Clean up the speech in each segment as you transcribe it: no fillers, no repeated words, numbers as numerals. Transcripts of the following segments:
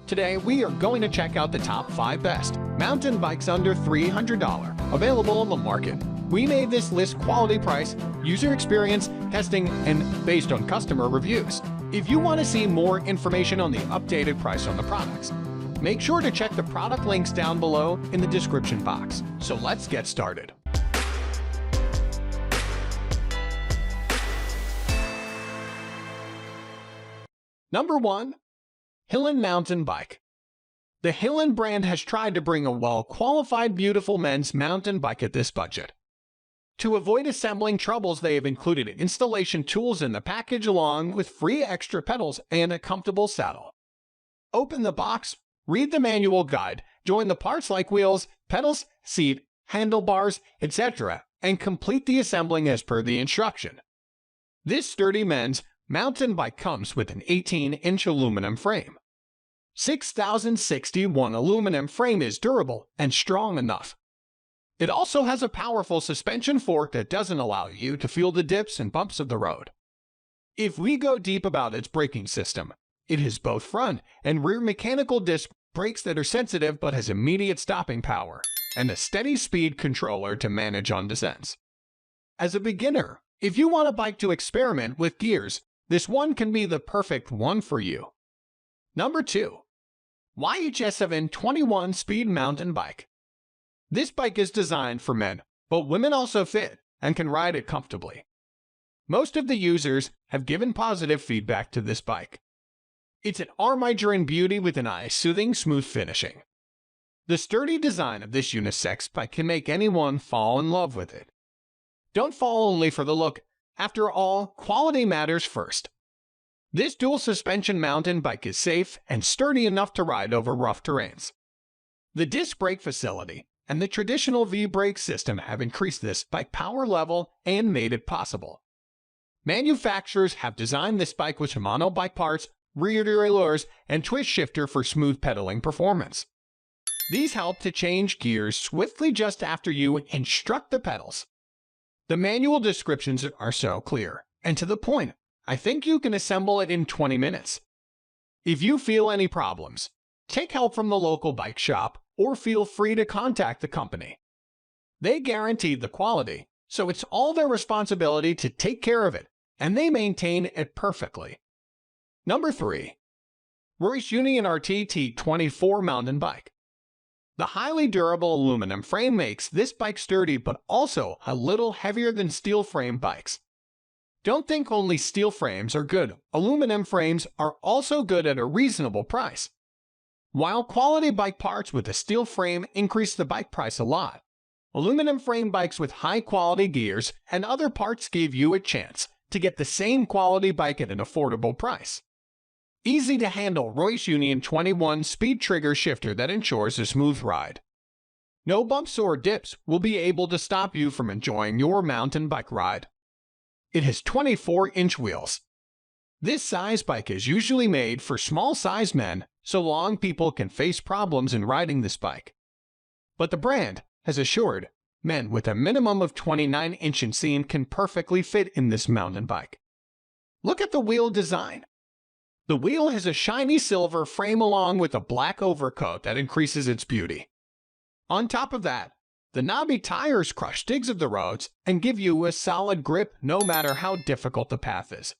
Today, we are going to check out the top 5 best mountain bikes under $300 available on the market. We made this list quality price, user experience, testing, and based on customer reviews. If you want to see more information on the updated price on the products, make sure to check the product links down below in the description box. So let's get started. Number 1. Hillen Mountain Bike. The Hillen brand has tried to bring a well-qualified, beautiful men's mountain bike at this budget. To avoid assembling troubles, they have included installation tools in the package along with free extra pedals and a comfortable saddle. Open the box, read the manual guide, join the parts like wheels, pedals, seat, handlebars, etc., and complete the assembling as per the instruction. This sturdy men's mountain bike comes with an 18-inch aluminum frame. 6061 aluminum frame is durable and strong enough. It also has a powerful suspension fork that doesn't allow you to feel the dips and bumps of the road. If we go deep about its braking system, it has both front and rear mechanical disc brakes that are sensitive but has immediate stopping power, and a steady speed controller to manage on descents. As a beginner, if you want a bike to experiment with gears, this one can be the perfect one for you. Number 2. YHS7 21 Speed Mountain Bike. This bike is designed for men, but women also fit and can ride it comfortably. Most of the users have given positive feedback to this bike. It's an Armageddon beauty with an eye-soothing smooth finishing. The sturdy design of this unisex bike can make anyone fall in love with it. Don't fall only for the look. After all, quality matters first. This dual suspension mountain bike is safe and sturdy enough to ride over rough terrains. The disc brake facility and the traditional V-brake system have increased this bike power level and made it possible. Manufacturers have designed this bike with Shimano bike parts, rear derailleurs, and twist shifter for smooth pedaling performance. These help to change gears swiftly just after you instruct the pedals. The manual descriptions are so clear and to the point, I think you can assemble it in 20 minutes. If you feel any problems, take help from the local bike shop or feel free to contact the company. They guarantee the quality, so it's all their responsibility to take care of it, and they maintain it perfectly. Number 3. Royce Union RTT 24 Mountain Bike. The highly durable aluminum frame makes this bike sturdy but also a little heavier than steel frame bikes. Don't think only steel frames are good. Aluminum frames are also good at a reasonable price. While quality bike parts with a steel frame increase the bike price a lot, aluminum frame bikes with high-quality gears and other parts give you a chance to get the same quality bike at an affordable price. Easy to handle Royce Union 21 speed trigger shifter that ensures a smooth ride. No bumps or dips will be able to stop you from enjoying your mountain bike ride. It has 24-inch wheels. This size bike is usually made for small-sized men, so long people can face problems in riding this bike. But the brand has assured men with a minimum of 29-inch inseam can perfectly fit in this mountain bike. Look at the wheel design. The wheel has a shiny silver frame along with a black overcoat that increases its beauty. On top of that, the knobby tires crush digs of the roads and give you a solid grip no matter how difficult the path is.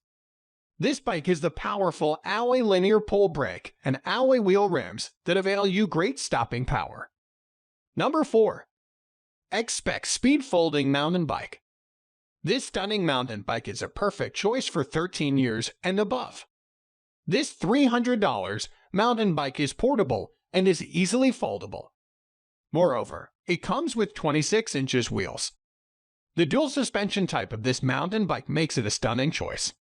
This bike is the powerful alloy linear pull brake and alloy wheel rims that avail you great stopping power. Number 4. X-Spec Speed Folding Mountain Bike. This stunning mountain bike is a perfect choice for 13 years and above. This $300 mountain bike is portable and is easily foldable. Moreover, it comes with 26 inches wheels. The dual suspension type of this mountain bike makes it a stunning choice.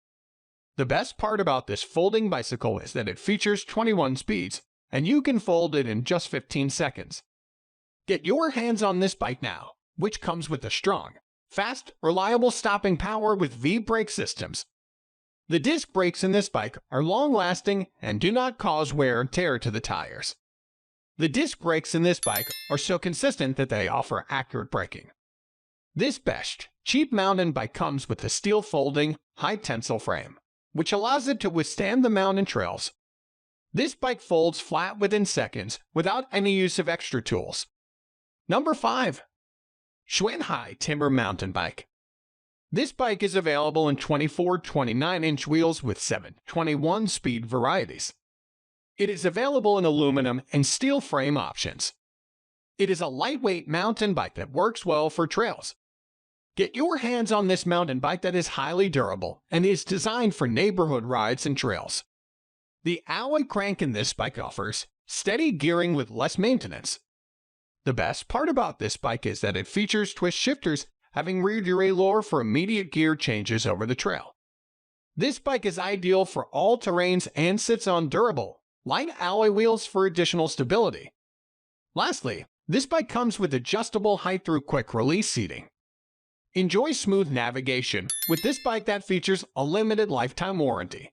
The best part about this folding bicycle is that it features 21 speeds, and you can fold it in just 15 seconds. Get your hands on this bike now, which comes with a strong, fast, reliable stopping power with V-brake systems. The disc brakes in this bike are long-lasting and do not cause wear and tear to the tires. The disc brakes in this bike are so consistent that they offer accurate braking. This best cheap mountain bike comes with a steel folding, high-tensile frame, which allows it to withstand the mountain trails. This bike folds flat within seconds without any use of extra tools. Number 5. Schwinn High Timber Mountain Bike. This bike is available in 24-29-inch wheels with 7-21 speed varieties. It is available in aluminum and steel frame options. It is a lightweight mountain bike that works well for trails. Get your hands on this mountain bike that is highly durable and is designed for neighborhood rides and trails. The alloy crank in this bike offers steady gearing with less maintenance. The best part about this bike is that it features twist shifters having rear derailleur for immediate gear changes over the trail. This bike is ideal for all terrains and sits on durable, light alloy wheels for additional stability. Lastly, this bike comes with adjustable height through quick-release seating. Enjoy smooth navigation with this bike that features a limited lifetime warranty.